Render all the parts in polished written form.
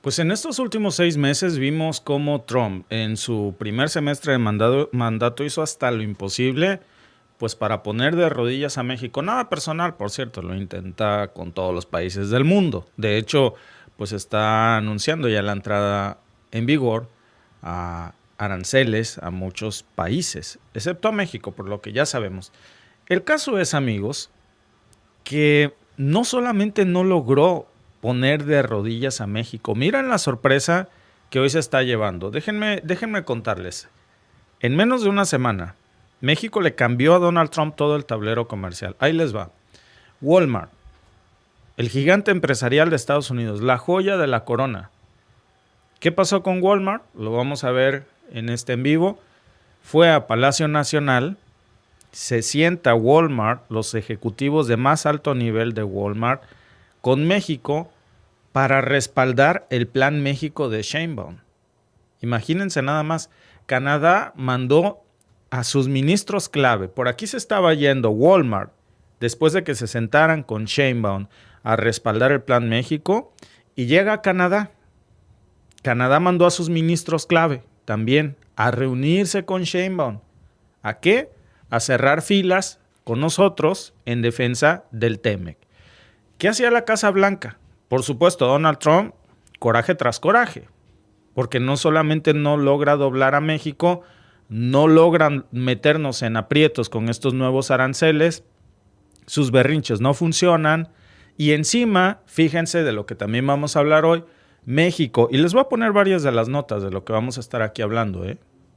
Pues en estos últimos 6 meses vimos cómo Trump en su primer semestre de mandato hizo hasta lo imposible pues para poner de rodillas a México. Nada personal, por cierto, lo intenta con todos los países del mundo. De hecho, pues está anunciando ya la entrada en vigor a aranceles a muchos países, excepto a México, por lo que ya sabemos. El caso es, amigos, que no solamente no logró poner de rodillas a México. Miren la sorpresa que hoy se está llevando. Déjenme contarles. En menos de una semana, México le cambió a Donald Trump todo el tablero comercial. Ahí les va. Walmart, el gigante empresarial de Estados Unidos, la joya de la corona. ¿Qué pasó con Walmart? Lo vamos a ver en este en vivo. Fue a Palacio Nacional. Se sienta Walmart, los ejecutivos de más alto nivel de Walmart, con México para respaldar el Plan México de Sheinbaum. Imagínense nada más, Canadá mandó a sus ministros clave. Por aquí se estaba yendo Walmart, después de que se sentaran con Sheinbaum a respaldar el Plan México, y llega a Canadá. Canadá mandó a sus ministros clave también a reunirse con Sheinbaum. ¿A qué? A cerrar filas con nosotros en defensa del TEMEC. ¿Qué hacía la Casa Blanca? Por supuesto, Donald Trump, coraje tras coraje, porque no solamente no logra doblar a México, no logran meternos en aprietos con estos nuevos aranceles, sus berrinches no funcionan, y encima, fíjense de lo que también vamos a hablar hoy, México, y les voy a poner varias de las notas de lo que vamos a estar aquí hablando,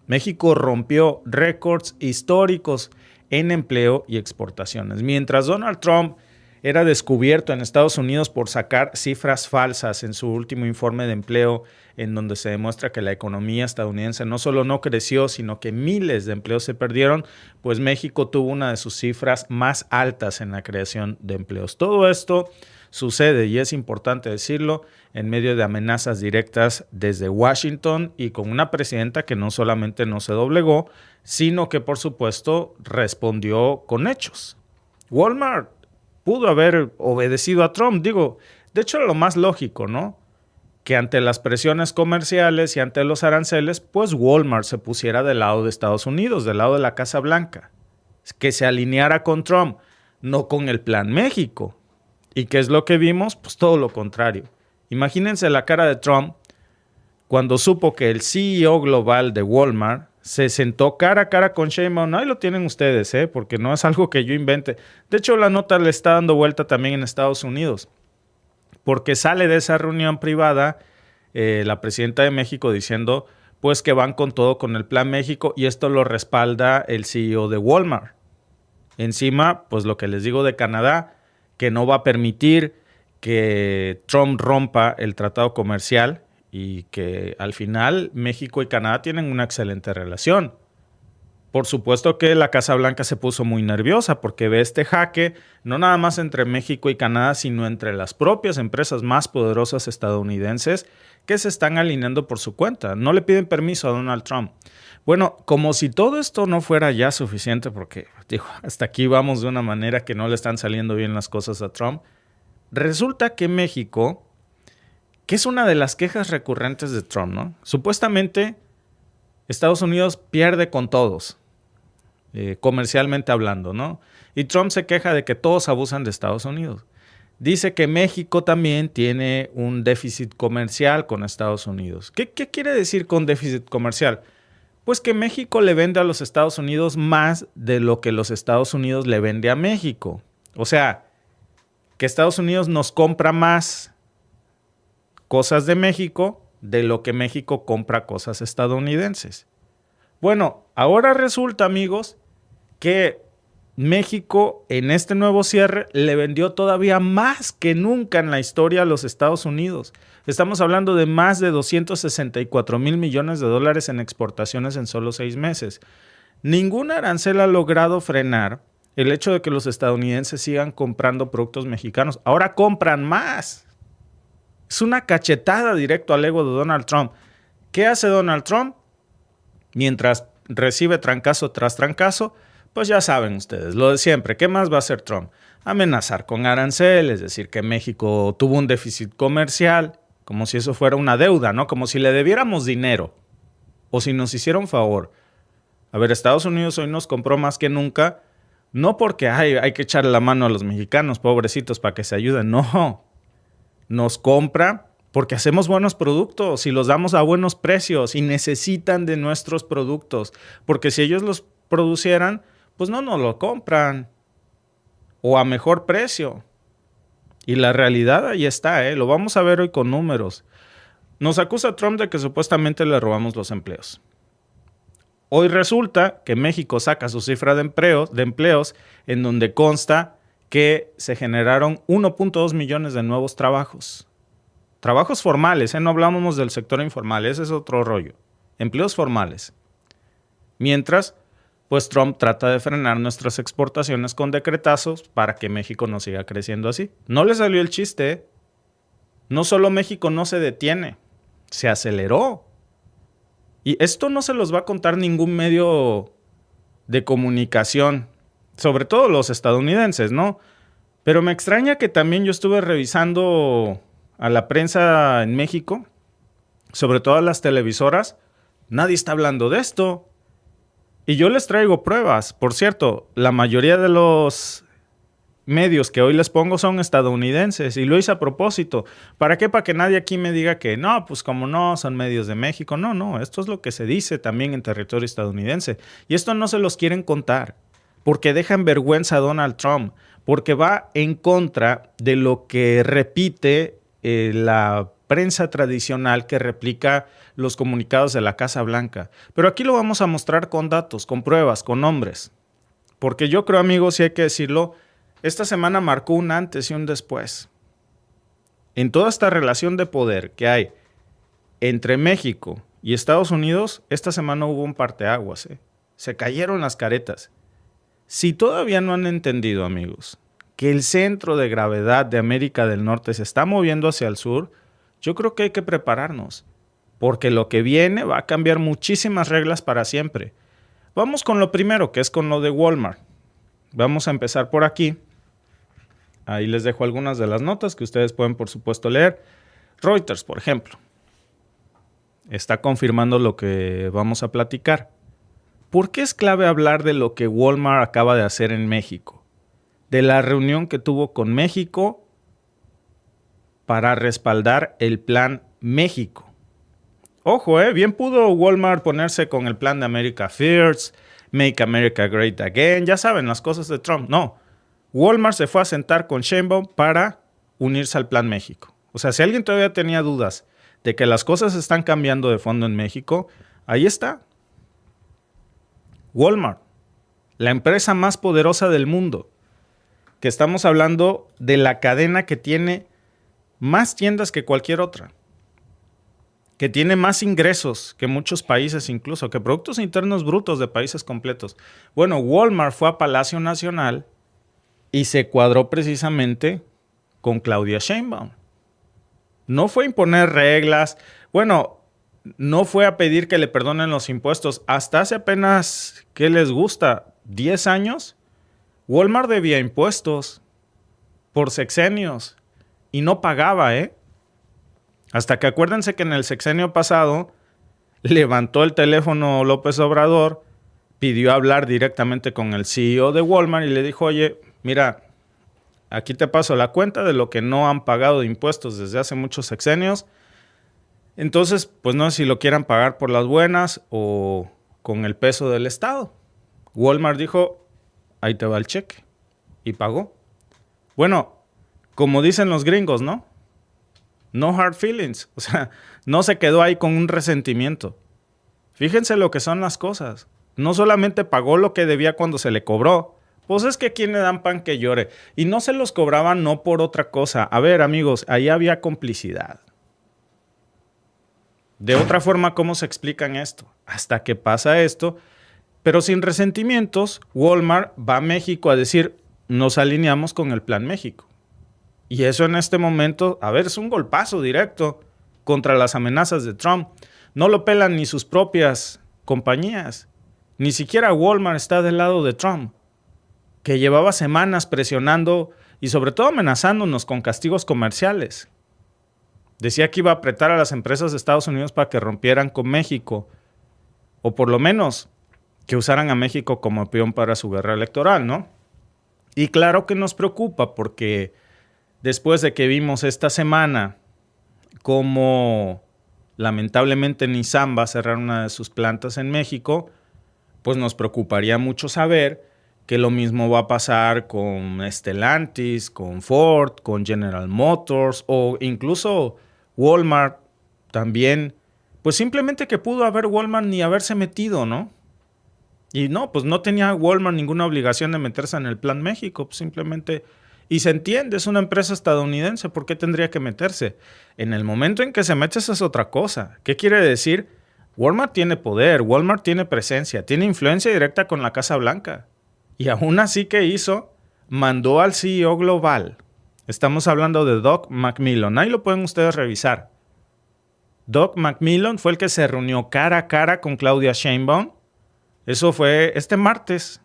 México rompió récords históricos en empleo y exportaciones. Mientras Donald Trump era descubierto en Estados Unidos por sacar cifras falsas en su último informe de empleo, en donde se demuestra que la economía estadounidense no solo no creció, sino que miles de empleos se perdieron, pues México tuvo una de sus cifras más altas en la creación de empleos. Todo esto sucede, y es importante decirlo, en medio de amenazas directas desde Washington y con una presidenta que no solamente no se doblegó, sino que por supuesto respondió con hechos. Walmart pudo haber obedecido a Trump, de hecho era lo más lógico, ¿no? Que ante las presiones comerciales y ante los aranceles, pues Walmart se pusiera del lado de Estados Unidos, del lado de la Casa Blanca, que se alineara con Trump, no con el Plan México. ¿Y qué es lo que vimos? Pues todo lo contrario. Imagínense la cara de Trump cuando supo que el CEO global de Walmart se sentó cara a cara con Sheinbaum. Ahí lo tienen ustedes, porque no es algo que yo invente. De hecho, la nota le está dando vuelta también en Estados Unidos, porque sale de esa reunión privada la presidenta de México diciendo pues que van con todo con el Plan México, y esto lo respalda el CEO de Walmart. Encima, pues lo que les digo de Canadá, que no va a permitir que Trump rompa el tratado comercial, y que al final México y Canadá tienen una excelente relación. Por supuesto que la Casa Blanca se puso muy nerviosa porque ve este jaque no nada más entre México y Canadá, sino entre las propias empresas más poderosas estadounidenses que se están alineando por su cuenta. No le piden permiso a Donald Trump. Bueno, como si todo esto no fuera ya suficiente, porque hasta aquí vamos de una manera que no le están saliendo bien las cosas a Trump, resulta que México, que es una de las quejas recurrentes de Trump, ¿no? Supuestamente Estados Unidos pierde con todos, comercialmente hablando, ¿no? Y Trump se queja de que todos abusan de Estados Unidos. Dice que México también tiene un déficit comercial con Estados Unidos. ¿Qué quiere decir con déficit comercial? Pues que México le vende a los Estados Unidos más de lo que los Estados Unidos le vende a México. O sea, que Estados Unidos nos compra más cosas de México de lo que México compra cosas estadounidenses. Bueno, ahora resulta, amigos, que México en este nuevo cierre le vendió todavía más que nunca en la historia a los Estados Unidos. Estamos hablando de más de 264 mil millones de dólares en exportaciones en solo 6 meses. Ningún arancel ha logrado frenar el hecho de que los estadounidenses sigan comprando productos mexicanos. Ahora compran más. Es una cachetada directo al ego de Donald Trump. ¿Qué hace Donald Trump? Mientras recibe trancazo tras trancazo, pues ya saben ustedes, lo de siempre. ¿Qué más va a hacer Trump? Amenazar con aranceles, decir que México tuvo un déficit comercial. como si eso fuera una deuda, ¿no? Como si le debiéramos dinero o si nos hiciera un favor. A ver, Estados Unidos hoy nos compró más que nunca, no porque hay que echarle la mano a los mexicanos, pobrecitos, para que se ayuden. No, nos compra porque hacemos buenos productos y los damos a buenos precios y necesitan de nuestros productos. Porque si ellos los producieran, pues no nos lo compran o a mejor precio. Y la realidad ahí está, lo vamos a ver hoy con números. Nos acusa Trump de que supuestamente le robamos los empleos. Hoy resulta que México saca su cifra de empleos en donde consta que se generaron 1.2 millones de nuevos trabajos. Trabajos formales, no hablamos del sector informal, ese es otro rollo. Empleos formales. Mientras, pues Trump trata de frenar nuestras exportaciones con decretazos para que México no siga creciendo así. No le salió el chiste, No solo México no se detiene, se aceleró. Y esto no se los va a contar ningún medio de comunicación, sobre todo los estadounidenses, ¿no? Pero me extraña que también yo estuve revisando a la prensa en México, sobre todo a las televisoras, nadie está hablando de esto. Y yo les traigo pruebas. Por cierto, la mayoría de los medios que hoy les pongo son estadounidenses y lo hice a propósito. ¿Para qué? Para que nadie aquí me diga que no, pues como no, son medios de México. No, esto es lo que se dice también en territorio estadounidense. Y esto no se los quieren contar porque dejan vergüenza a Donald Trump, porque va en contra de lo que repite la prensa tradicional que replica los comunicados de la Casa Blanca. Pero aquí lo vamos a mostrar con datos, con pruebas, con nombres. Porque yo creo, amigos, si hay que decirlo, esta semana marcó un antes y un después. En toda esta relación de poder que hay entre México y Estados Unidos, esta semana hubo un parteaguas. Se cayeron las caretas. Si todavía no han entendido, amigos, que el centro de gravedad de América del Norte se está moviendo hacia el sur, yo creo que hay que prepararnos, porque lo que viene va a cambiar muchísimas reglas para siempre. Vamos con lo primero, que es con lo de Walmart. Vamos a empezar por aquí. Ahí les dejo algunas de las notas que ustedes pueden, por supuesto, leer. Reuters, por ejemplo, está confirmando lo que vamos a platicar. ¿Por qué es clave hablar de lo que Walmart acaba de hacer en México? De la reunión que tuvo con México para respaldar el Plan México. Ojo, bien pudo Walmart ponerse con el plan de America First, Make America Great Again, ya saben, las cosas de Trump. No, Walmart se fue a sentar con Sheinbaum para unirse al Plan México. O sea, si alguien todavía tenía dudas de que las cosas están cambiando de fondo en México, ahí está. Walmart, la empresa más poderosa del mundo, que estamos hablando de la cadena que tiene más tiendas que cualquier otra, que tiene más ingresos que muchos países incluso, que productos internos brutos de países completos. Bueno, Walmart fue a Palacio Nacional y se cuadró precisamente con Claudia Sheinbaum. No fue a imponer reglas, no fue a pedir que le perdonen los impuestos. Hasta hace apenas, ¿qué les gusta? 10 años, Walmart debía impuestos por sexenios y no pagaba, Hasta que acuérdense que en el sexenio pasado levantó el teléfono López Obrador, pidió hablar directamente con el CEO de Walmart y le dijo, oye, mira, aquí te paso la cuenta de lo que no han pagado de impuestos desde hace muchos sexenios. Entonces, pues no sé si lo quieran pagar por las buenas o con el peso del Estado. Walmart dijo, ahí te va el cheque. Y pagó. Bueno, como dicen los gringos, ¿no? No hard feelings. O sea, no se quedó ahí con un resentimiento. Fíjense lo que son las cosas. No solamente pagó lo que debía cuando se le cobró. Pues es que a quién le dan pan que llore. Y no se los cobraban no por otra cosa. A ver, amigos, ahí había complicidad. De otra forma, ¿cómo se explican esto? Hasta que pasa esto, pero sin resentimientos, Walmart va a México a decir, nos alineamos con el Plan México. Y eso en este momento, es un golpazo directo contra las amenazas de Trump. No lo pelan ni sus propias compañías. Ni siquiera Walmart está del lado de Trump, que llevaba semanas presionando y sobre todo amenazándonos con castigos comerciales. Decía que iba a apretar a las empresas de Estados Unidos para que rompieran con México, o por lo menos que usaran a México como peón para su guerra electoral, ¿no? Y claro que nos preocupa porque después de que vimos esta semana cómo lamentablemente Nissan va a cerrar una de sus plantas en México, pues nos preocuparía mucho saber que lo mismo va a pasar con Stellantis, con Ford, con General Motors o incluso Walmart también. Pues simplemente que pudo haber Walmart ni haberse metido, ¿no? Y no, pues no tenía Walmart ninguna obligación de meterse en el Plan México, pues simplemente... Y se entiende, es una empresa estadounidense, ¿por qué tendría que meterse? En el momento en que se mete, esa es otra cosa. ¿Qué quiere decir? Walmart tiene poder, Walmart tiene presencia, tiene influencia directa con la Casa Blanca. Y aún así, ¿qué hizo? Mandó al CEO global. Estamos hablando de Doug McMillon. Ahí lo pueden ustedes revisar. Doug McMillon fue el que se reunió cara a cara con Claudia Sheinbaum. Eso fue este martes.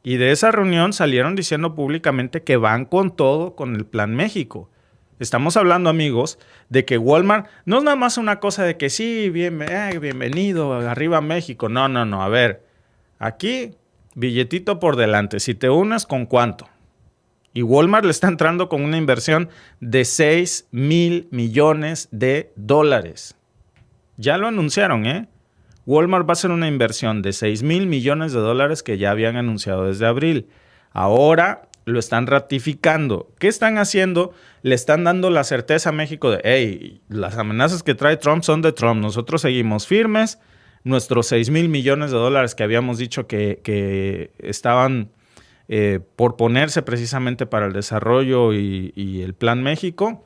Y de esa reunión salieron diciendo públicamente que van con todo con el Plan México. Estamos hablando, amigos, de que Walmart no es nada más una cosa de que sí, bienvenido, arriba México. No. A ver, aquí, billetito por delante. Si te unes, ¿con cuánto? Y Walmart le está entrando con una inversión de $6,000 millones. Ya lo anunciaron, ¿eh? Walmart va a hacer una inversión de $6,000 millones que ya habían anunciado desde abril. Ahora lo están ratificando. ¿Qué están haciendo? Le están dando la certeza a México de, hey, las amenazas que trae Trump son de Trump. Nosotros seguimos firmes. Nuestros $6,000 millones que habíamos dicho que estaban por ponerse precisamente para el desarrollo y el Plan México,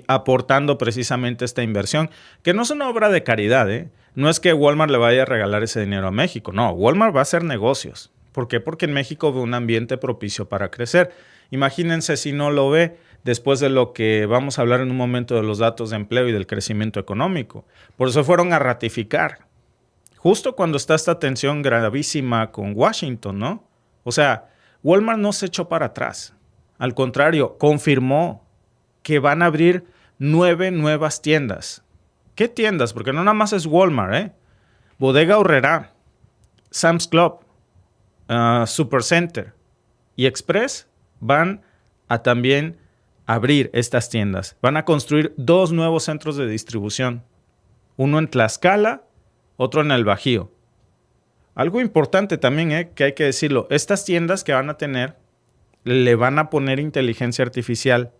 aportando precisamente esta inversión, que no es una obra de caridad, ¿eh? No es que Walmart le vaya a regalar ese dinero a México, no, Walmart va a hacer negocios. ¿Por qué? Porque en México ve un ambiente propicio para crecer. Imagínense si no lo ve después de lo que vamos a hablar en un momento de los datos de empleo y del crecimiento económico. Por eso fueron a ratificar, justo cuando está esta tensión gravísima con Washington, ¿no? O sea, Walmart no se echó para atrás. Al contrario, confirmó que van a abrir 9 nuevas tiendas. ¿Qué tiendas? Porque no nada más es Walmart, ¿eh? Bodega Aurrerá, Sam's Club, Supercenter y Express van a también abrir estas tiendas. Van a construir 2 nuevos centros de distribución. Uno en Tlaxcala, otro en el Bajío. Algo importante también, que hay que decirlo. Estas tiendas que van a tener, le van a poner inteligencia artificial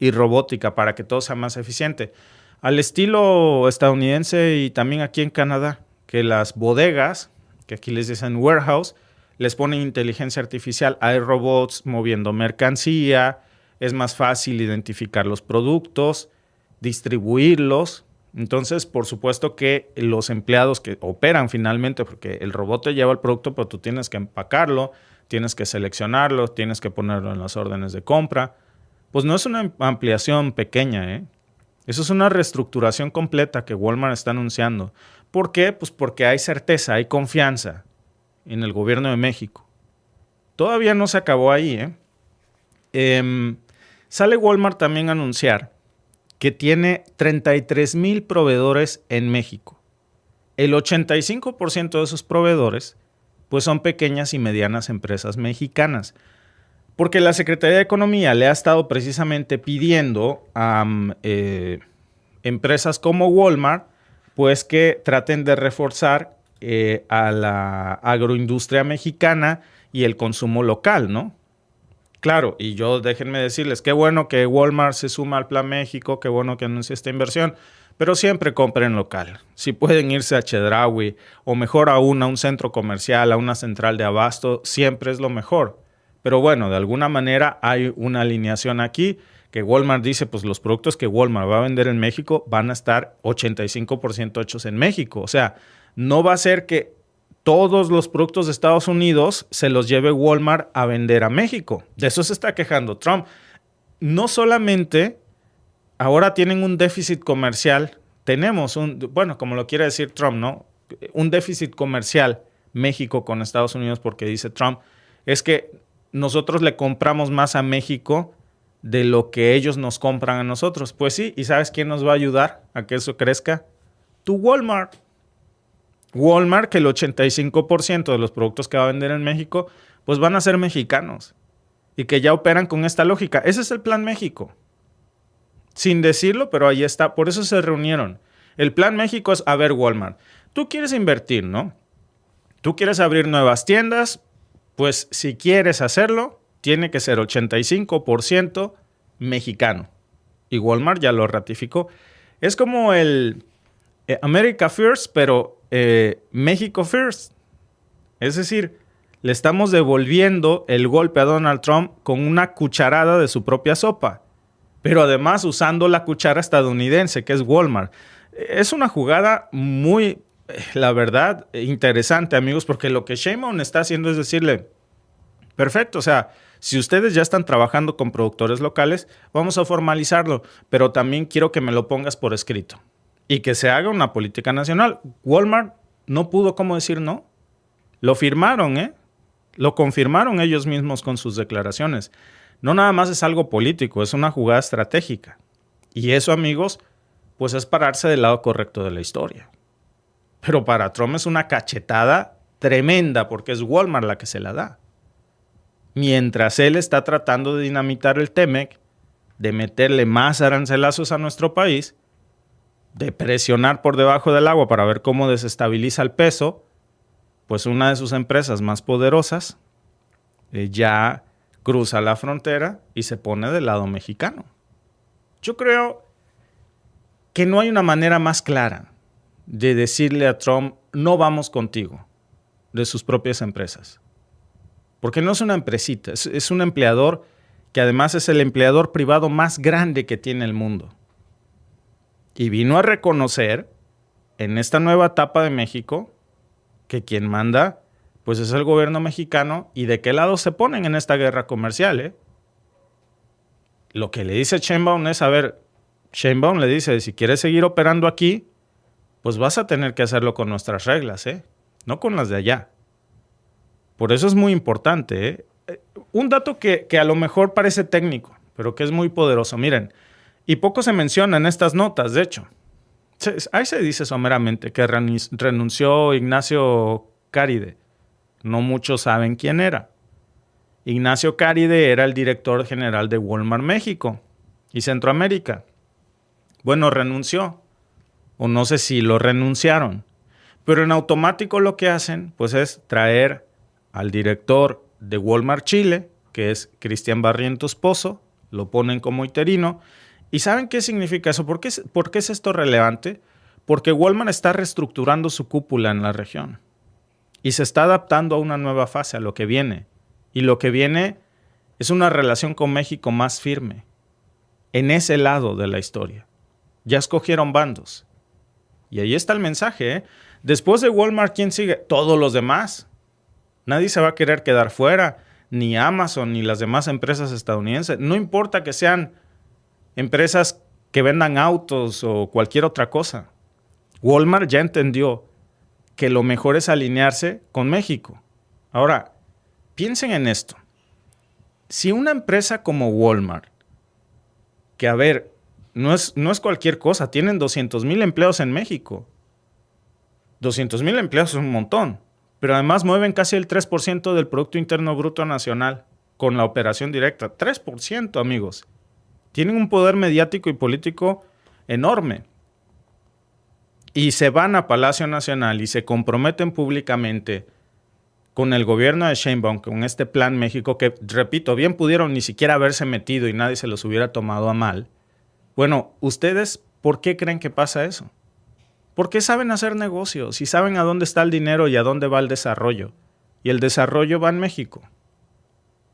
y robótica para que todo sea más eficiente. Al estilo estadounidense y también aquí en Canadá, que las bodegas, que aquí les dicen warehouse, les ponen inteligencia artificial. Hay robots moviendo mercancía, es más fácil identificar los productos, distribuirlos. Entonces, por supuesto que los empleados que operan finalmente, porque el robot te lleva el producto, pero tú tienes que empacarlo, tienes que seleccionarlo, tienes que ponerlo en las órdenes de compra. Pues no es una ampliación pequeña, ¿eh? Eso es una reestructuración completa que Walmart está anunciando. ¿Por qué? Pues porque hay certeza, hay confianza en el gobierno de México. Todavía no se acabó ahí, ¿eh? Sale Walmart también a anunciar que tiene 33,000 proveedores en México. El 85% de esos proveedores pues son pequeñas y medianas empresas mexicanas. Porque la Secretaría de Economía le ha estado precisamente pidiendo a empresas como Walmart pues que traten de reforzar a la agroindustria mexicana y el consumo local, ¿no? Claro, y yo déjenme decirles, qué bueno que Walmart se suma al Plan México, qué bueno que anuncie esta inversión, pero siempre compren local. Si pueden irse a Chedraui o mejor aún a un centro comercial, a una central de abasto, siempre es lo mejor. Pero bueno, de alguna manera hay una alineación aquí que Walmart dice, pues los productos que Walmart va a vender en México van a estar 85% hechos en México. O sea, no va a ser que todos los productos de Estados Unidos se los lleve Walmart a vender a México. De eso se está quejando Trump. No solamente ahora tienen un déficit comercial, tenemos bueno, como lo quiere decir Trump, ¿no? Un déficit comercial México con Estados Unidos porque dice Trump, es que nosotros le compramos más a México de lo que ellos nos compran a nosotros. Pues sí, ¿y sabes quién nos va a ayudar a que eso crezca? Tu Walmart. Walmart, que el 85% de los productos que va a vender en México, pues van a ser mexicanos. Y que ya operan con esta lógica. Ese es el Plan México. Sin decirlo, pero ahí está. Por eso se reunieron. El Plan México es, a ver, Walmart, tú quieres invertir, ¿no? Tú quieres abrir nuevas tiendas, pues si quieres hacerlo, tiene que ser 85% mexicano. Y Walmart ya lo ratificó. Es como el America First, pero México First. Es decir, le estamos devolviendo el golpe a Donald Trump con una cucharada de su propia sopa. Pero además usando la cuchara estadounidense, que es Walmart. Es una jugada muy, la verdad, interesante, amigos, porque lo que Sheinbaum está haciendo es decirle, perfecto, o sea, si ustedes ya están trabajando con productores locales, vamos a formalizarlo, pero también quiero que me lo pongas por escrito y que se haga una política nacional. Walmart no pudo, ¿cómo decir no? Lo firmaron, ¿eh? Lo confirmaron ellos mismos con sus declaraciones. No nada más es algo político, es una jugada estratégica. Y eso, amigos, pues es pararse del lado correcto de la historia. Pero para Trump es una cachetada tremenda porque es Walmart la que se la da. Mientras él está tratando de dinamitar el TEMEC, de meterle más arancelazos a nuestro país, de presionar por debajo del agua para ver cómo desestabiliza el peso, pues una de sus empresas más poderosas ya cruza la frontera y se pone del lado mexicano. Yo creo que no hay una manera más clara de decirle a Trump, no vamos contigo, de sus propias empresas. Porque no es una empresita, es un empleador que además es el empleador privado más grande que tiene el mundo. Y vino a reconocer en esta nueva etapa de México que quien manda pues es el gobierno mexicano y de qué lado se ponen en esta guerra comercial, ¿eh? Lo que le dice Sheinbaum es, a ver, Sheinbaum le dice, si quieres seguir operando aquí, pues vas a tener que hacerlo con nuestras reglas, ¿eh? No con las de allá. Por eso es muy importante, ¿eh? Un dato que a lo mejor parece técnico, pero que es muy poderoso. Miren, y poco se menciona en estas notas, de hecho. Ahí se dice someramente que renunció Ignacio Caride. No muchos saben quién era. Ignacio Caride era el director general de Walmart México y Centroamérica. Bueno, renunció. O no sé si lo renunciaron. Pero en automático lo que hacen pues es traer al director de Walmart Chile, que es Cristian Barrientos Pozo, lo ponen como interino. ¿Y saben qué significa eso? ¿Por qué es esto relevante? Porque Walmart está reestructurando su cúpula en la región y se está adaptando a una nueva fase, a lo que viene. Y lo que viene es una relación con México más firme en ese lado de la historia. Ya escogieron bandos. Y ahí está el mensaje, ¿eh? Después de Walmart, ¿quién sigue? Todos los demás. Nadie se va a querer quedar fuera, ni Amazon, ni las demás empresas estadounidenses. No importa que sean empresas que vendan autos o cualquier otra cosa. Walmart ya entendió que lo mejor es alinearse con México. Ahora, piensen en esto. Si una empresa como Walmart, que a ver, no es cualquier cosa, tienen 200,000 empleados en México. 200,000 empleados es un montón, pero además mueven casi el 3% del Producto Interno Bruto Nacional con la operación directa. 3%, amigos. Tienen un poder mediático y político enorme. Y se van a Palacio Nacional y se comprometen públicamente con el gobierno de Sheinbaum, con este Plan México, que, repito, bien pudieron ni siquiera haberse metido y nadie se los hubiera tomado a mal. Bueno, ¿ustedes por qué creen que pasa eso? Porque saben hacer negocios y saben a dónde está el dinero y a dónde va el desarrollo. Y el desarrollo va en México,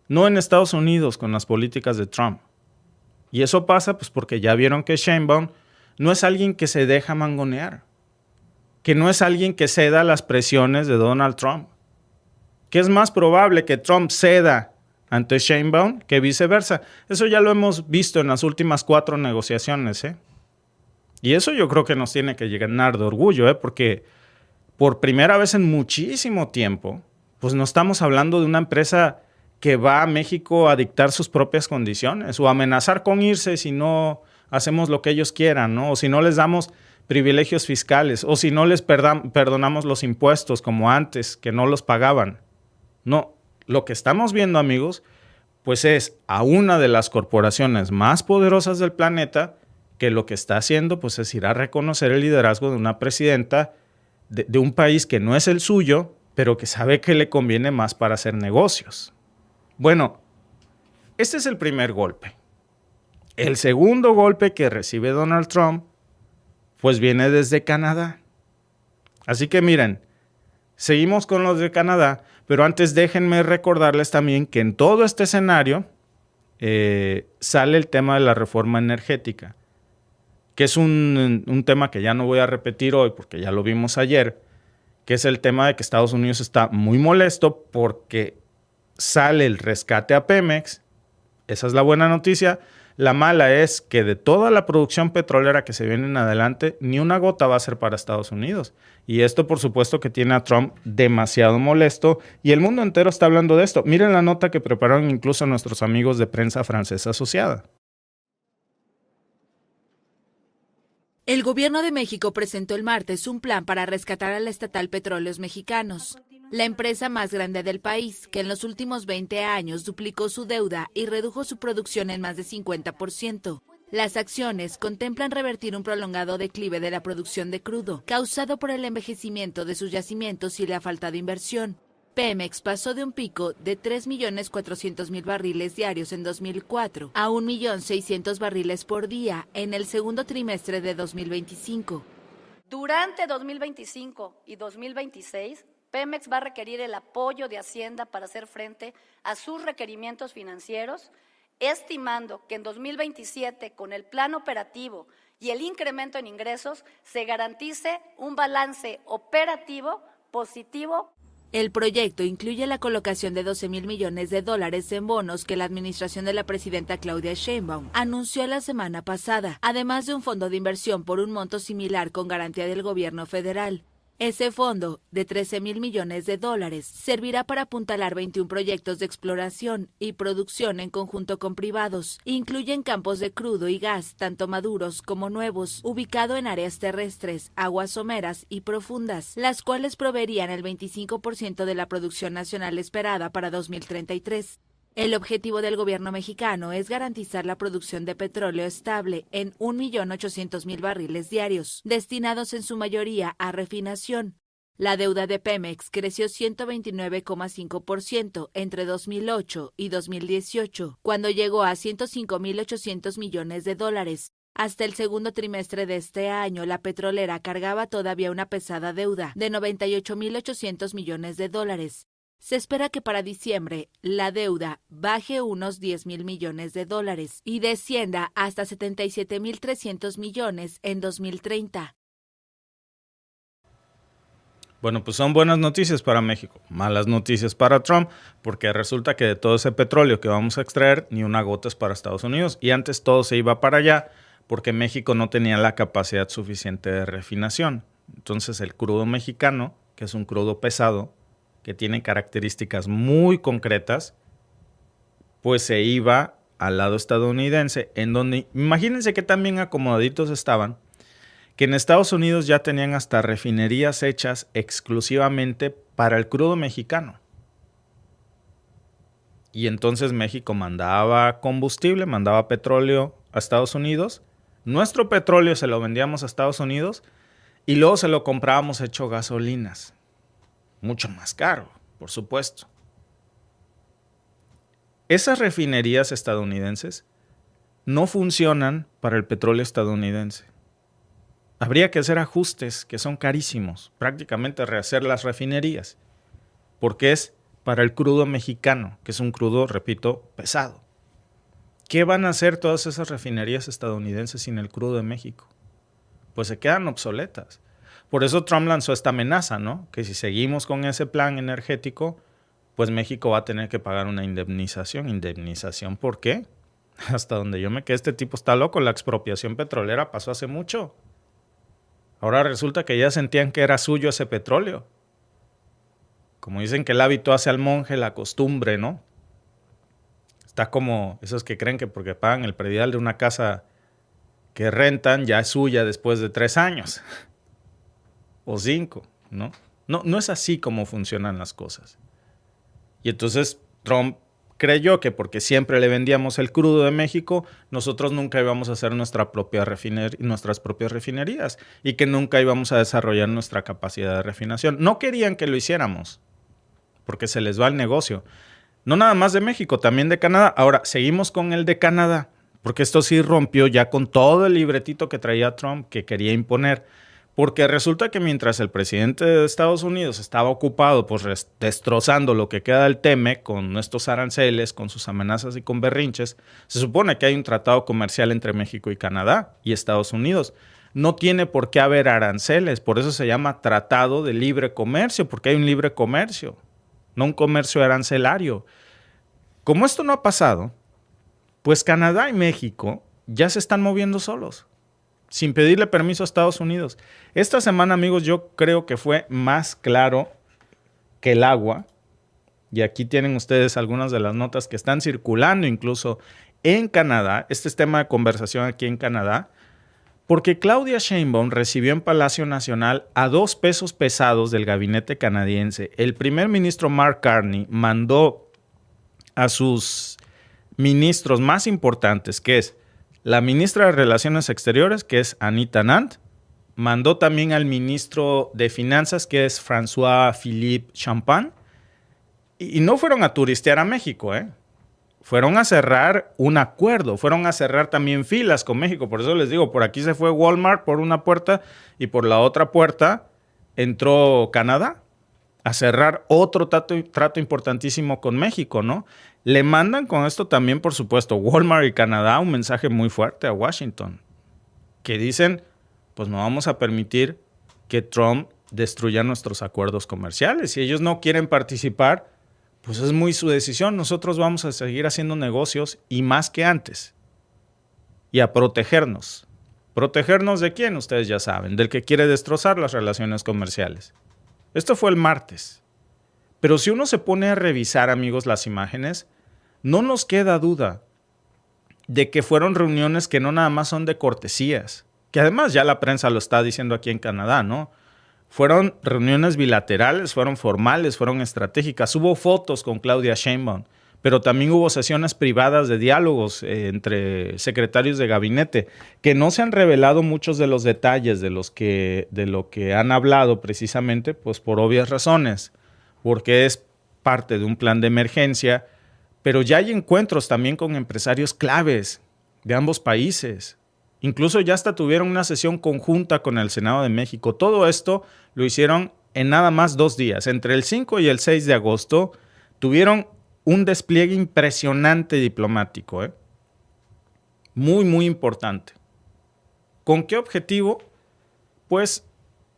no en Estados Unidos con las políticas de Trump. Y eso pasa pues porque ya vieron que Sheinbaum no es alguien que se deja mangonear, que no es alguien que ceda a las presiones de Donald Trump, que es más probable que Trump ceda ante Sheinbaum que viceversa. Eso ya lo hemos visto en las últimas 4 negociaciones, ¿eh? Y eso yo creo que nos tiene que llenar de orgullo, ¿eh? Porque por primera vez en muchísimo tiempo, pues no estamos hablando de una empresa que va a México a dictar sus propias condiciones o amenazar con irse si no hacemos lo que ellos quieran, ¿no? O si no les damos privilegios fiscales, o si no les perdonamos los impuestos como antes, que no los pagaban. No, lo que estamos viendo, amigos, pues es a una de las corporaciones más poderosas del planeta que lo que está haciendo pues es ir a reconocer el liderazgo de una presidenta de un país que no es el suyo, pero que sabe que le conviene más para hacer negocios. Bueno, este es el primer golpe. El segundo golpe que recibe Donald Trump, pues viene desde Canadá. Así que miren, seguimos con los de Canadá, pero antes déjenme recordarles también que en todo este escenario sale el tema de la reforma energética, que es un tema que ya no voy a repetir hoy porque ya lo vimos ayer, que es el tema de que Estados Unidos está muy molesto porque sale el rescate a Pemex. Esa es la buena noticia. La mala es que de toda la producción petrolera que se viene en adelante, ni una gota va a ser para Estados Unidos. Y esto, por supuesto, que tiene a Trump demasiado molesto. Y el mundo entero está hablando de esto. Miren la nota que prepararon incluso nuestros amigos de prensa francesa asociada. El gobierno de México presentó el martes un plan para rescatar a la estatal Petróleos Mexicanos, la empresa más grande del país, que en los últimos 20 años duplicó su deuda y redujo su producción en más de 50%. Las acciones contemplan revertir un prolongado declive de la producción de crudo, causado por el envejecimiento de sus yacimientos y la falta de inversión. Pemex pasó de un pico de 3.400.000 barriles diarios en 2004 a 1.600.000 barriles por día en el segundo trimestre de 2025. Durante 2025 y 2026, Pemex va a requerir el apoyo de Hacienda para hacer frente a sus requerimientos financieros, estimando que en 2027, con el plan operativo y el incremento en ingresos, se garantice un balance operativo positivo. El proyecto incluye la colocación de 12.000 millones de dólares en bonos que la administración de la presidenta Claudia Sheinbaum anunció la semana pasada, además de un fondo de inversión por un monto similar con garantía del gobierno federal. Ese fondo, de 13.000 millones de dólares, servirá para apuntalar 21 proyectos de exploración y producción en conjunto con privados. Incluyen campos de crudo y gas, tanto maduros como nuevos, ubicado en áreas terrestres, aguas someras y profundas, las cuales proveerían el 25% de la producción nacional esperada para 2033. El objetivo del gobierno mexicano es garantizar la producción de petróleo estable en 1.800.000 barriles diarios, destinados en su mayoría a refinación. La deuda de Pemex creció 129,5% entre 2008 y 2018, cuando llegó a 105.800 millones de dólares. Hasta el segundo trimestre de este año, la petrolera cargaba todavía una pesada deuda de 98.800 millones de dólares. Se espera que para diciembre la deuda baje unos 10.000 millones de dólares y descienda hasta 77.300 millones en 2030. Bueno, pues son buenas noticias para México, malas noticias para Trump, porque resulta que de todo ese petróleo que vamos a extraer, ni una gota es para Estados Unidos. Y antes todo se iba para allá porque México no tenía la capacidad suficiente de refinación. Entonces el crudo mexicano, que es un crudo pesado, que tiene características muy concretas, pues se iba al lado estadounidense, en donde, imagínense que tan bien acomodaditos estaban, que en Estados Unidos ya tenían hasta refinerías hechas exclusivamente para el crudo mexicano. Y entonces México mandaba combustible, mandaba petróleo a Estados Unidos, nuestro petróleo se lo vendíamos a Estados Unidos y luego se lo comprábamos hecho gasolinas. Mucho más caro, por supuesto. Esas refinerías estadounidenses no funcionan para el petróleo estadounidense. Habría que hacer ajustes que son carísimos, prácticamente rehacer las refinerías, porque es para el crudo mexicano, que es un crudo, repito, pesado. ¿Qué van a hacer todas esas refinerías estadounidenses sin el crudo de México? Pues se quedan obsoletas. Por eso Trump lanzó esta amenaza, ¿no? Que si seguimos con ese plan energético, pues México va a tener que pagar una indemnización. ¿Indemnización por qué? Hasta donde yo me quedé, este tipo está loco. La expropiación petrolera pasó hace mucho. Ahora resulta que ya sentían que era suyo ese petróleo. Como dicen que el hábito hace al monje, la costumbre, ¿no? Está como esos que creen que porque pagan el predial de una casa que rentan ya es suya después de 3 años o 5, ¿no? No es así como funcionan las cosas. Y entonces Trump creyó que porque siempre le vendíamos el crudo de México, nosotros nunca íbamos a hacer nuestras propias refinerías y que nunca íbamos a desarrollar nuestra capacidad de refinación. No querían que lo hiciéramos porque se les va el negocio. No nada más de México, también de Canadá. Ahora, seguimos con el de Canadá, porque esto sí rompió ya con todo el libretito que traía Trump que quería imponer. Porque resulta que mientras el presidente de Estados Unidos estaba ocupado pues destrozando lo que queda del TEMEC con estos aranceles, con sus amenazas y con berrinches, se supone que hay un tratado comercial entre México y Canadá y Estados Unidos. No tiene por qué haber aranceles, por eso se llama Tratado de Libre Comercio, porque hay un libre comercio, no un comercio arancelario. Como esto no ha pasado, pues Canadá y México ya se están moviendo solos, sin pedirle permiso a Estados Unidos. Esta semana, amigos, yo creo que fue más claro que el agua. Y aquí tienen ustedes algunas de las notas que están circulando incluso en Canadá. Este es tema de conversación aquí en Canadá. Porque Claudia Sheinbaum recibió en Palacio Nacional a 2 pesos pesados del gabinete canadiense. El primer ministro Mark Carney mandó a sus ministros más importantes, que es la ministra de Relaciones Exteriores, que es Anita Anand, mandó también al ministro de Finanzas, que es François-Philippe Champagne, y no fueron a turistear a México, fueron a cerrar un acuerdo, fueron a cerrar también filas con México. Por eso les digo, por aquí se fue Walmart por una puerta y por la otra puerta entró Canadá a cerrar otro trato importantísimo con México, ¿no? Le mandan con esto también, por supuesto, Walmart y Canadá un mensaje muy fuerte a Washington, que dicen, pues no vamos a permitir que Trump destruya nuestros acuerdos comerciales. Si ellos no quieren participar, pues es muy su decisión. Nosotros vamos a seguir haciendo negocios y más que antes. Y a protegernos. ¿Protegernos de quién? Ustedes ya saben, del que quiere destrozar las relaciones comerciales. Esto fue el martes. Pero si uno se pone a revisar, amigos, las imágenes, no nos queda duda de que fueron reuniones que no nada más son de cortesías, que además ya la prensa lo está diciendo aquí en Canadá, ¿no? Fueron reuniones bilaterales, fueron formales, fueron estratégicas. Hubo fotos con Claudia Sheinbaum, pero también hubo sesiones privadas de diálogos entre secretarios de gabinete, que no se han revelado muchos de los detalles de lo que han hablado precisamente, pues por obvias razones, porque es parte de un plan de emergencia, pero ya hay encuentros también con empresarios claves de ambos países. Incluso ya hasta tuvieron una sesión conjunta con el Senado de México. Todo esto lo hicieron en nada más 2 días. Entre el 5 y el 6 de agosto tuvieron un despliegue impresionante diplomático, muy, muy importante. ¿Con qué objetivo? Pues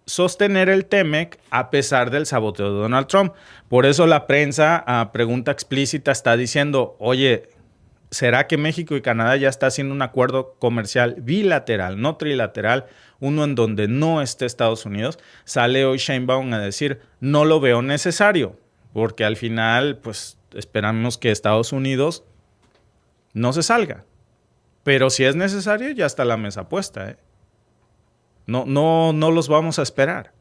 sostener el TEMEC a pesar del saboteo de Donald Trump. Por eso la prensa, a pregunta explícita, está diciendo, oye, ¿será que México y Canadá ya está haciendo un acuerdo comercial bilateral, no trilateral, uno en donde no esté Estados Unidos? Sale hoy Sheinbaum a decir, no lo veo necesario, porque al final, pues, esperamos que Estados Unidos no se salga. Pero si es necesario, ya está la mesa puesta, No los vamos a esperar.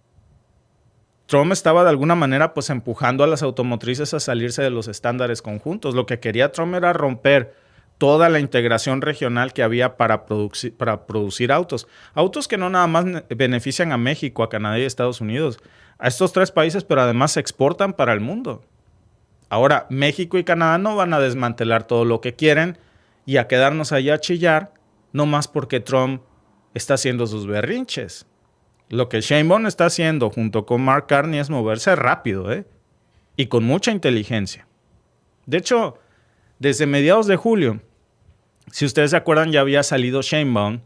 Trump estaba de alguna manera pues empujando a las automotrices a salirse de los estándares conjuntos. Lo que quería Trump era romper toda la integración regional que había para producir autos. Autos que no nada más benefician a México, a Canadá y a Estados Unidos, a estos 3 países, pero además se exportan para el mundo. Ahora, México y Canadá no van a desmantelar todo lo que quieren y a quedarnos allá a chillar, no más porque Trump está haciendo sus berrinches. Lo que Sheinbaum está haciendo junto con Mark Carney es moverse rápido, y con mucha inteligencia. De hecho, desde mediados de julio, si ustedes se acuerdan, ya había salido Sheinbaum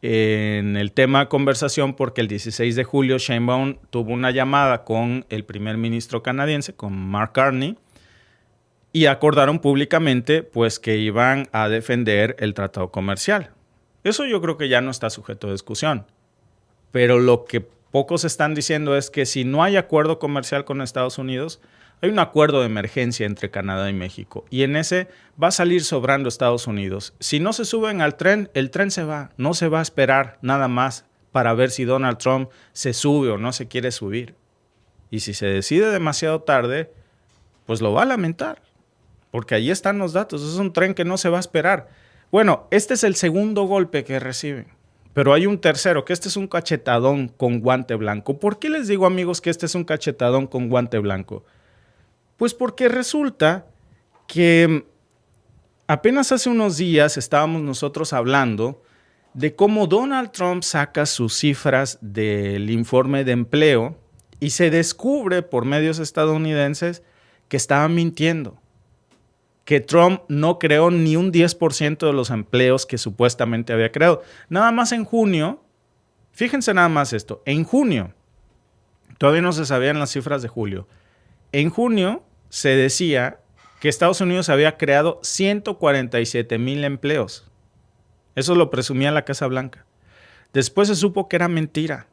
en el tema de conversación porque el 16 de julio Sheinbaum tuvo una llamada con el primer ministro canadiense, con Mark Carney, y acordaron públicamente pues, que iban a defender el tratado comercial. Eso yo creo que ya no está sujeto a discusión. Pero lo que pocos están diciendo es que si no hay acuerdo comercial con Estados Unidos, hay un acuerdo de emergencia entre Canadá y México. Y en ese va a salir sobrando Estados Unidos. Si no se suben al tren, el tren se va. No se va a esperar nada más para ver si Donald Trump se sube o no se quiere subir. Y si se decide demasiado tarde, pues lo va a lamentar. Porque ahí están los datos. Es un tren que no se va a esperar. Bueno, este es el segundo golpe que reciben. Pero hay un tercero, que este es un cachetadón con guante blanco. ¿Por qué les digo, amigos, que este es un cachetadón con guante blanco? Pues porque resulta que apenas hace unos días estábamos nosotros hablando de cómo Donald Trump saca sus cifras del informe de empleo y se descubre por medios estadounidenses que estaba mintiendo. Que Trump no creó ni un 10% de los empleos que supuestamente había creado. Nada más en junio, fíjense nada más esto, en junio, todavía no se sabían las cifras de julio, en junio se decía que Estados Unidos había creado 147,000 empleos. Eso lo presumía la Casa Blanca. Después se supo que era mentira.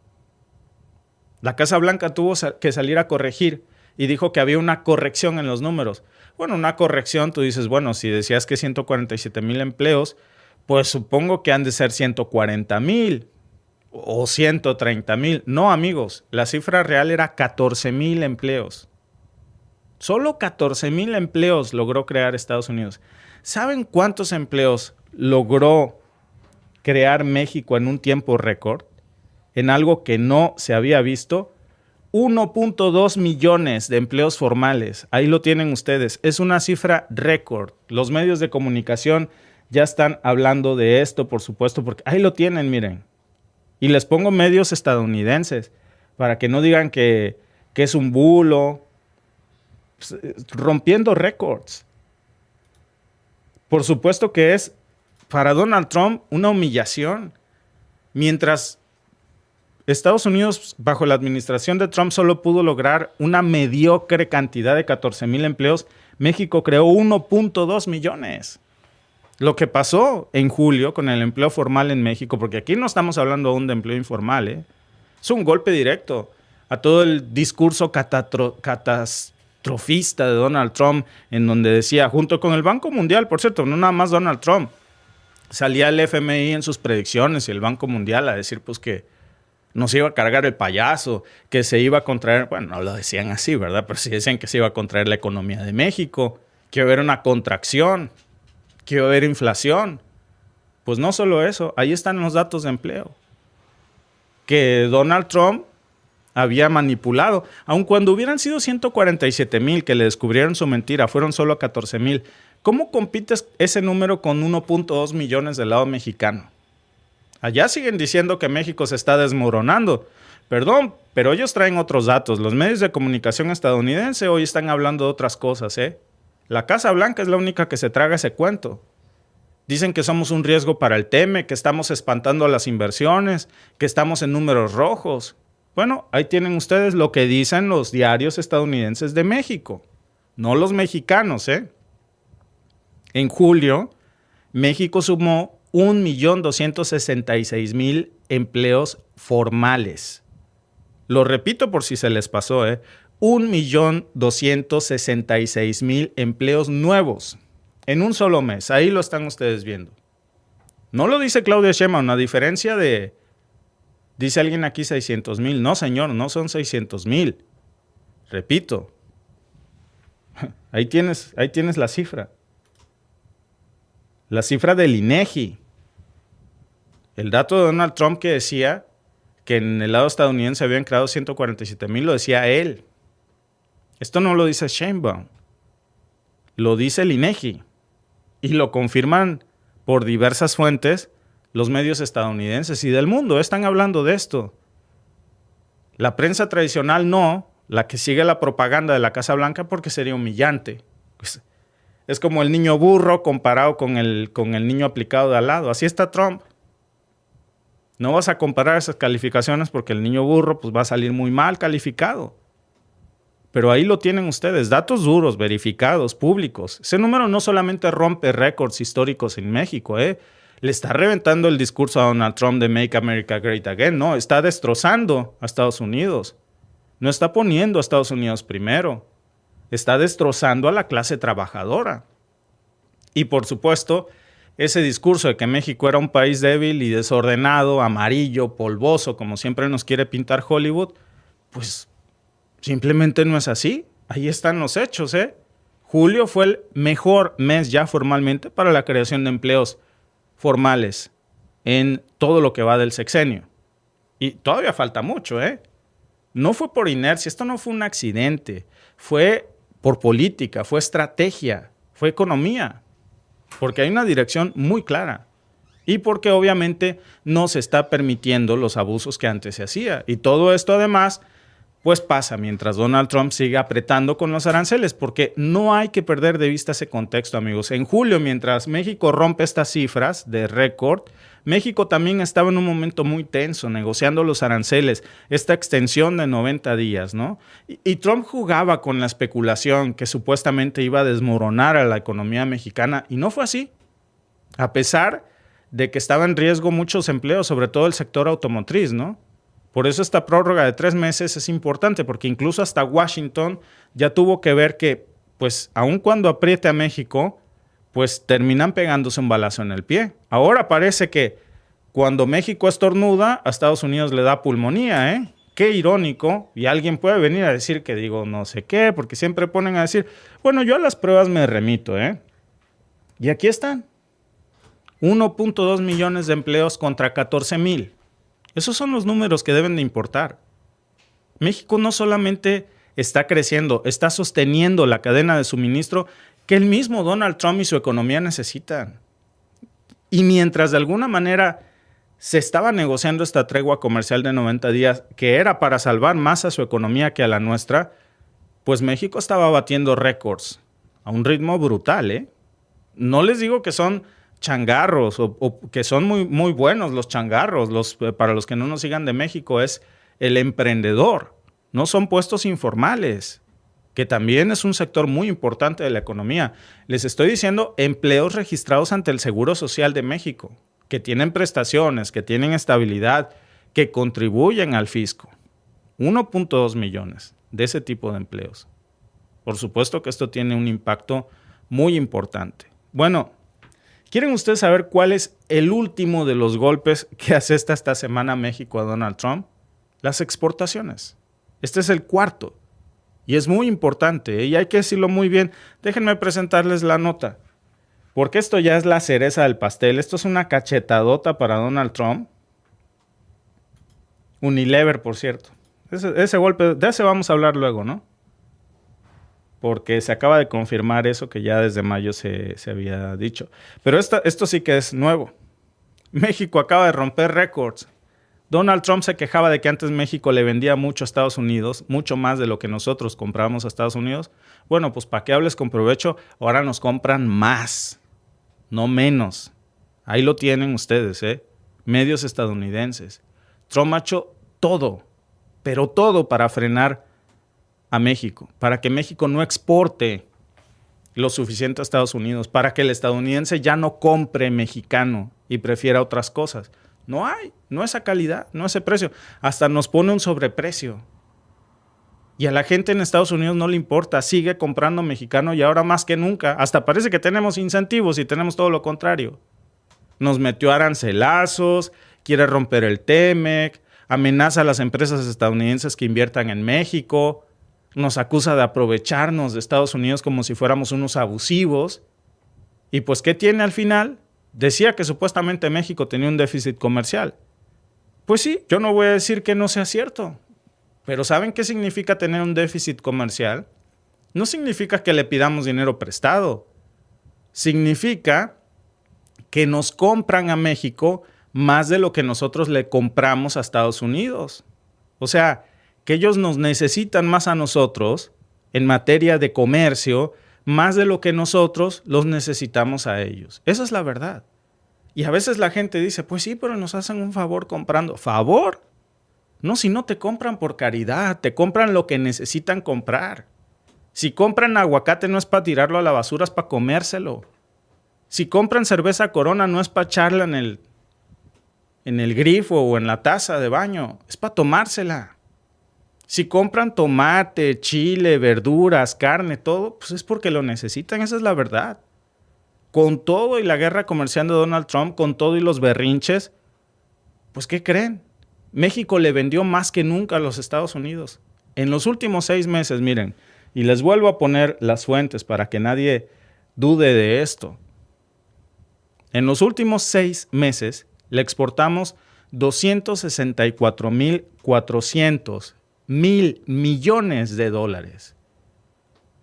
La Casa Blanca tuvo que salir a corregir y dijo que había una corrección en los números. Bueno, una corrección, tú dices, bueno, si decías que 147,000 empleos, pues supongo que han de ser 140,000 o 130,000. No, amigos, la cifra real era 14,000 empleos. Solo 14,000 empleos logró crear Estados Unidos. ¿Saben cuántos empleos logró crear México en un tiempo récord? En algo que no se había visto. 1.2 millones de empleos formales. Ahí lo tienen ustedes. Es una cifra récord. Los medios de comunicación ya están hablando de esto, por supuesto, porque ahí lo tienen, miren. Y les pongo medios estadounidenses para que no digan que es un bulo. Rompiendo récords. Por supuesto que es para Donald Trump una humillación. Mientras Estados Unidos, bajo la administración de Trump, solo pudo lograr una mediocre cantidad de 14,000 empleos, México creó 1.2 millones. Lo que pasó en julio con el empleo formal en México, porque aquí no estamos hablando aún de empleo informal, es un golpe directo a todo el discurso catastrofista de Donald Trump, en donde decía, junto con el Banco Mundial, por cierto, no nada más Donald Trump, salía el FMI en sus predicciones y el Banco Mundial a decir pues que nos iba a cargar el payaso, que se iba a contraer, bueno, no lo decían así, ¿verdad? Pero sí decían que se iba a contraer la economía de México, que iba a haber una contracción, que iba a haber inflación. Pues no solo eso, ahí están los datos de empleo. Que Donald Trump había manipulado. Aun cuando hubieran sido 147,000 que le descubrieron su mentira, fueron solo 14,000. ¿Cómo compites ese número con 1.2 millones del lado mexicano? Allá siguen diciendo que México se está desmoronando. Perdón, pero ellos traen otros datos. Los medios de comunicación estadounidenses hoy están hablando de otras cosas, ¿eh? La Casa Blanca es la única que se traga ese cuento. Dicen que somos un riesgo para el TEMEC, que estamos espantando a las inversiones, que estamos en números rojos. Bueno, ahí tienen ustedes lo que dicen los diarios estadounidenses de México, no los mexicanos, ¿eh? En julio, México sumó 1,266,000 empleos formales. Lo repito por si se les pasó, 1,266,000 empleos nuevos en un solo mes. Ahí lo están ustedes viendo. No lo dice Claudia Sheinbaum, a diferencia de, dice alguien aquí 600,000. No, señor, no son 600,000. Repito, ahí tienes la cifra. La cifra del INEGI. El dato de Donald Trump que decía que en el lado estadounidense habían creado 147,000, lo decía él. Esto no lo dice Sheinbaum. Lo dice el INEGI. Y lo confirman por diversas fuentes los medios estadounidenses y del mundo. Están hablando de esto. La prensa tradicional no, la que sigue la propaganda de la Casa Blanca, porque sería humillante. Pues, es como el niño burro comparado con el niño aplicado de al lado. Así está Trump. No vas a comparar esas calificaciones porque el niño burro pues, va a salir muy mal calificado. Pero ahí lo tienen ustedes, datos duros, verificados, públicos. Ese número no solamente rompe récords históricos en México, le está reventando el discurso a Donald Trump de Make America Great Again. No, está destrozando a Estados Unidos. No está poniendo a Estados Unidos primero. Está destrozando a la clase trabajadora. Y por supuesto, ese discurso de que México era un país débil y desordenado, amarillo, polvoso, como siempre nos quiere pintar Hollywood, pues simplemente no es así. Ahí están los hechos, ¿eh? Julio fue el mejor mes ya formalmente para la creación de empleos formales en todo lo que va del sexenio. Y todavía falta mucho, ¿eh? No fue por inercia, esto no fue un accidente, fue por política, fue estrategia, fue economía, porque hay una dirección muy clara y porque obviamente no se está permitiendo los abusos que antes se hacía. Y todo esto además pues pasa mientras Donald Trump sigue apretando con los aranceles, porque no hay que perder de vista ese contexto, amigos. En julio, mientras México rompe estas cifras de récord, México también estaba en un momento muy tenso, negociando los aranceles, esta extensión de 90 días, ¿no? Y Trump jugaba con la especulación que supuestamente iba a desmoronar a la economía mexicana, y no fue así. A pesar de que estaba en riesgo muchos empleos, sobre todo el sector automotriz, ¿no? Por eso esta prórroga de 3 meses es importante, porque incluso hasta Washington ya tuvo que ver que, pues, aun cuando apriete a México, pues terminan pegándose un balazo en el pie. Ahora parece que cuando México estornuda, a Estados Unidos le da pulmonía, ¿eh? Qué irónico. Y alguien puede venir a decir que digo no sé qué, porque siempre ponen a decir, bueno, yo a las pruebas me remito, ¿eh? Y aquí están. 1.2 millones de empleos contra 14,000. Esos son los números que deben de importar. México no solamente está creciendo, está sosteniendo la cadena de suministro que el mismo Donald Trump y su economía necesitan. Y mientras de alguna manera se estaba negociando esta tregua comercial de 90 días, que era para salvar más a su economía que a la nuestra, pues México estaba batiendo récords a un ritmo brutal, ¿eh? No les digo que son changarros o que son muy, muy buenos los changarros. Para los que no nos sigan de México, es el emprendedor. No son puestos informales, que también es un sector muy importante de la economía. Les estoy diciendo empleos registrados ante el Seguro Social de México, que tienen prestaciones, que tienen estabilidad, que contribuyen al fisco. 1.2 millones de ese tipo de empleos. Por supuesto que esto tiene un impacto muy importante. Bueno, ¿quieren ustedes saber cuál es el último de los golpes que asesta esta semana México a Donald Trump? Las exportaciones. Este es el cuarto. Y es muy importante, ¿eh? Y hay que decirlo muy bien. Déjenme presentarles la nota. Porque esto ya es la cereza del pastel. Esto es una cachetadota para Donald Trump. Unilever, por cierto. Ese golpe, de ese vamos a hablar luego, ¿no? Porque se acaba de confirmar eso que ya desde mayo se había dicho. Pero esto sí que es nuevo. México acaba de romper récords. Donald Trump se quejaba de que antes México le vendía mucho a Estados Unidos, mucho más de lo que nosotros comprábamos a Estados Unidos. Bueno, pues para que hables con provecho, ahora nos compran más, no menos. Ahí lo tienen ustedes, ¿eh? Medios estadounidenses. Trump ha hecho todo, pero todo para frenar a México, para que México no exporte lo suficiente a Estados Unidos, para que el estadounidense ya no compre mexicano y prefiera otras cosas. No hay, no esa calidad, no ese precio. Hasta nos pone un sobreprecio. Y a la gente en Estados Unidos no le importa, sigue comprando mexicano y ahora más que nunca. Hasta parece que tenemos incentivos y tenemos todo lo contrario. Nos metió arancelazos, quiere romper el TEMEC, amenaza a las empresas estadounidenses que inviertan en México, nos acusa de aprovecharnos de Estados Unidos como si fuéramos unos abusivos. Y pues, ¿qué tiene al final? Decía que supuestamente México tenía un déficit comercial. Pues sí, yo no voy a decir que no sea cierto. Pero ¿saben qué significa tener un déficit comercial? No significa que le pidamos dinero prestado. Significa que nos compran a México más de lo que nosotros le compramos a Estados Unidos. O sea, que ellos nos necesitan más a nosotros en materia de comercio, más de lo que nosotros los necesitamos a ellos. Esa es la verdad. Y a veces la gente dice, pues sí, pero nos hacen un favor comprando. ¿Favor? No, si no te compran por caridad, te compran lo que necesitan comprar. Si compran aguacate no es para tirarlo a la basura, es para comérselo. Si compran cerveza Corona, no es para echarla en el grifo o en la taza de baño, es para tomársela. Si compran tomate, chile, verduras, carne, todo, pues es porque lo necesitan, esa es la verdad. Con todo y la guerra comercial de Donald Trump, con todo y los berrinches, pues ¿qué creen? México le vendió más que nunca a los Estados Unidos. En los últimos 6 meses, miren, y les vuelvo a poner las fuentes para que nadie dude de esto. En los últimos 6 meses le exportamos 264,400 millones de dólares.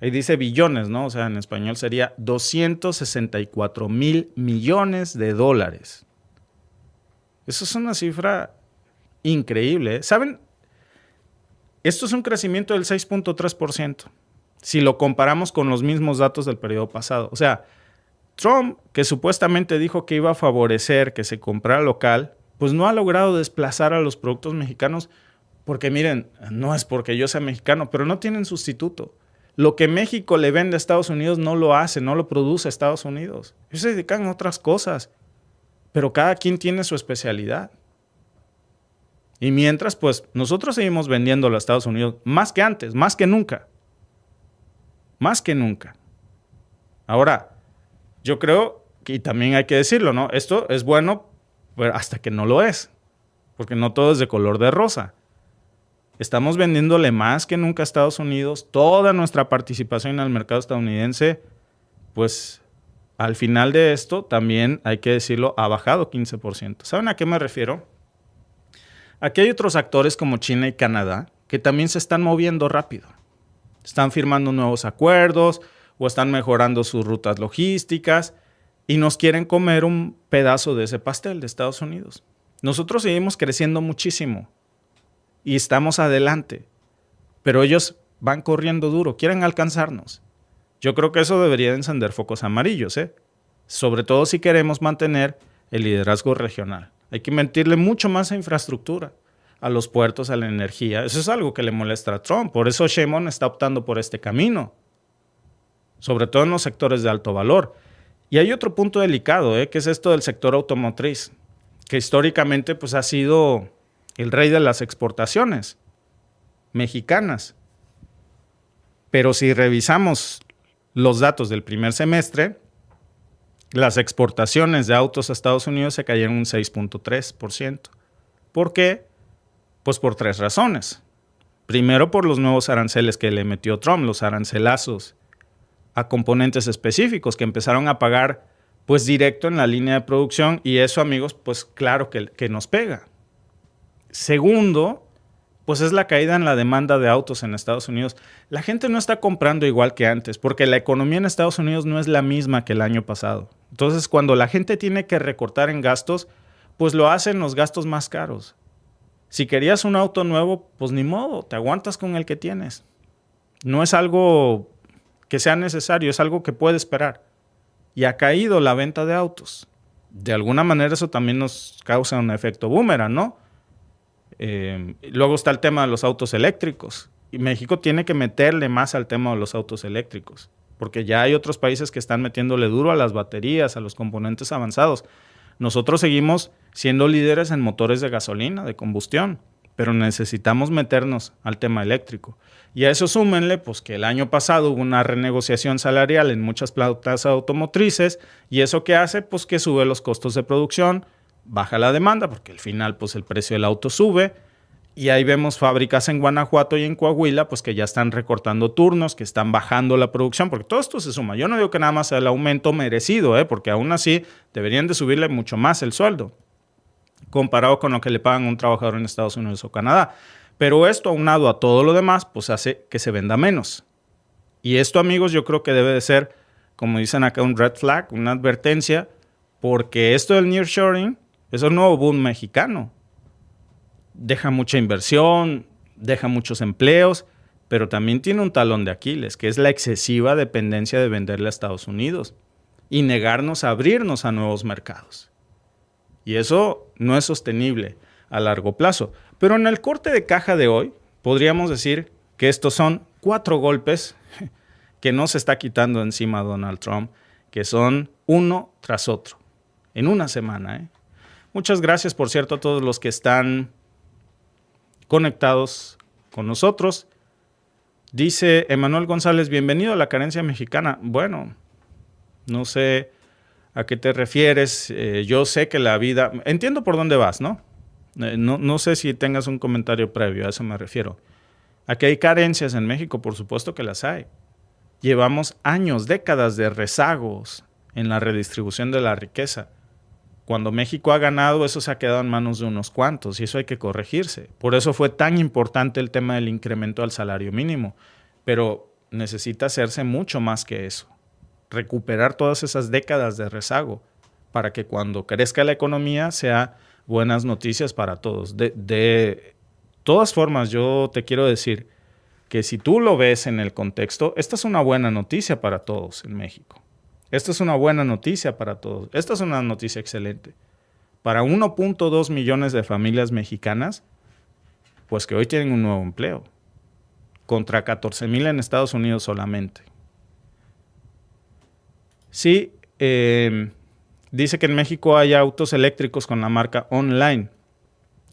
Ahí dice billones, ¿no? O sea, en español sería 264 millones de dólares. Eso es una cifra increíble, ¿eh? ¿Saben? Esto es un crecimiento del 6.3%, si lo comparamos con los mismos datos del periodo pasado. O sea, Trump, que supuestamente dijo que iba a favorecer que se comprara local, pues no ha logrado desplazar a los productos mexicanos porque, miren, no es porque yo sea mexicano, pero no tienen sustituto. Lo que México le vende a Estados Unidos no lo hace, no lo produce a Estados Unidos. Ellos se dedican a otras cosas, pero cada quien tiene su especialidad. Y mientras, pues, nosotros seguimos vendiéndolo a Estados Unidos más que antes, más que nunca. Más que nunca. Ahora, yo creo, y también hay que decirlo, ¿no? Esto es bueno, pero hasta que no lo es, porque no todo es de color de rosa. Estamos vendiéndole más que nunca a Estados Unidos. Toda nuestra participación en el mercado estadounidense, pues al final de esto, también hay que decirlo, ha bajado 15%. ¿Saben a qué me refiero? Aquí hay otros actores como China y Canadá que también se están moviendo rápido. Están firmando nuevos acuerdos o están mejorando sus rutas logísticas y nos quieren comer un pedazo de ese pastel de Estados Unidos. Nosotros seguimos creciendo muchísimo y estamos adelante, pero ellos van corriendo duro, quieren alcanzarnos. Yo creo que eso debería de encender focos amarillos, sobre todo si queremos mantener el liderazgo regional. Hay que invertirle mucho más a infraestructura, a los puertos, a la energía. Eso es algo que le molesta a Trump. Por eso Sheinbaum está optando por este camino, sobre todo en los sectores de alto valor. Y hay otro punto delicado, que es esto del sector automotriz, que históricamente pues, ha sido el rey de las exportaciones mexicanas. Pero si revisamos los datos del primer semestre, las exportaciones de autos a Estados Unidos se cayeron un 6.3%. ¿Por qué? Pues por 3 razones. Primero, por los nuevos aranceles que le metió Trump, los arancelazos a componentes específicos que empezaron a pagar pues directo en la línea de producción, y eso, amigos, pues claro que nos pega. Segundo, pues es la caída en la demanda de autos en Estados Unidos. La gente no está comprando igual que antes, porque la economía en Estados Unidos no es la misma que el año pasado. Entonces, cuando la gente tiene que recortar en gastos, pues lo hacen los gastos más caros. Si querías un auto nuevo, pues ni modo, te aguantas con el que tienes. No es algo que sea necesario, es algo que puede esperar. Y ha caído la venta de autos. De alguna manera eso también nos causa un efecto boomerang, ¿no? Luego está el tema de los autos eléctricos. Y México tiene que meterle más al tema de los autos eléctricos, porque ya hay otros países que están metiéndole duro a las baterías, a los componentes avanzados. Nosotros seguimos siendo líderes en motores de gasolina, de combustión, pero necesitamos meternos al tema eléctrico. Y a eso súmenle pues, que el año pasado hubo una renegociación salarial en muchas plantas automotrices, y eso ¿qué hace? Pues que sube los costos de producción, baja la demanda, porque al final pues, el precio del auto sube, y ahí vemos fábricas en Guanajuato y en Coahuila pues, que ya están recortando turnos, que están bajando la producción, porque todo esto se suma. Yo no digo que nada más sea el aumento merecido, porque aún así deberían de subirle mucho más el sueldo, comparado con lo que le pagan a un trabajador en Estados Unidos o Canadá. Pero esto, aunado a todo lo demás, pues hace que se venda menos. Y esto, amigos, yo creo que debe de ser, como dicen acá, un red flag, una advertencia, porque esto del nearshoring es un nuevo boom mexicano. Deja mucha inversión, deja muchos empleos, pero también tiene un talón de Aquiles, que es la excesiva dependencia de venderle a Estados Unidos y negarnos a abrirnos a nuevos mercados. Y eso no es sostenible a largo plazo. Pero en el corte de caja de hoy, podríamos decir que estos son 4 golpes que no se está quitando encima Donald Trump, que son uno tras otro, en una semana, ¿eh? Muchas gracias, por cierto, a todos los que están conectados con nosotros. Dice Emanuel González, bienvenido a la carencia mexicana. Bueno, no sé a qué te refieres. Yo sé que la vida... Entiendo por dónde vas, ¿no? No sé si tengas un comentario previo, a eso me refiero. Aquí hay carencias en México, por supuesto que las hay. Llevamos años, décadas de rezagos en la redistribución de la riqueza. Cuando México ha ganado, eso se ha quedado en manos de unos cuantos y eso hay que corregirse. Por eso fue tan importante el tema del incremento al salario mínimo. Pero necesita hacerse mucho más que eso. Recuperar todas esas décadas de rezago para que cuando crezca la economía sea buenas noticias para todos. De todas formas, yo te quiero decir que si tú lo ves en el contexto, esta es una buena noticia para todos en México. Esta es una buena noticia para todos. Esta es una noticia excelente. Para 1.2 millones de familias mexicanas, pues que hoy tienen un nuevo empleo, contra 14,000 en Estados Unidos solamente. Sí, dice que en México hay autos eléctricos con la marca online.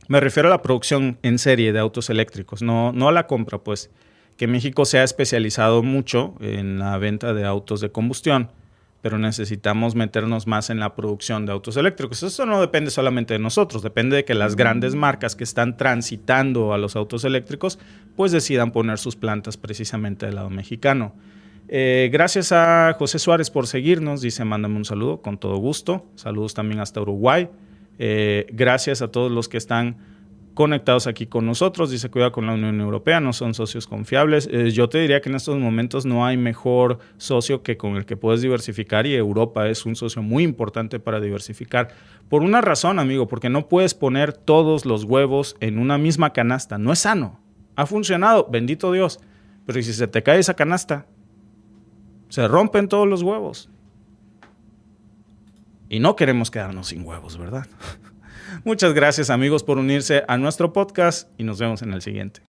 Me refiero a la producción en serie de autos eléctricos, no a la compra, pues. Que México se ha especializado mucho en la venta de autos de combustión, pero necesitamos meternos más en la producción de autos eléctricos. Eso no depende solamente de nosotros, depende de que las grandes marcas que están transitando a los autos eléctricos, pues decidan poner sus plantas precisamente del lado mexicano. Gracias a José Suárez por seguirnos, dice, mándame un saludo, con todo gusto. Saludos también hasta Uruguay. Gracias a todos los que están conectados aquí con nosotros. Dice, cuidado con la Unión Europea, no son socios confiables. Yo te diría que en estos momentos no hay mejor socio que con el que puedes diversificar, y Europa es un socio muy importante para diversificar. Por una razón, amigo, porque no puedes poner todos los huevos en una misma canasta. No es sano. Ha funcionado, bendito Dios. Pero si se te cae esa canasta, se rompen todos los huevos. Y no queremos quedarnos sin huevos, ¿verdad? Muchas gracias, amigos, por unirse a nuestro podcast y nos vemos en el siguiente.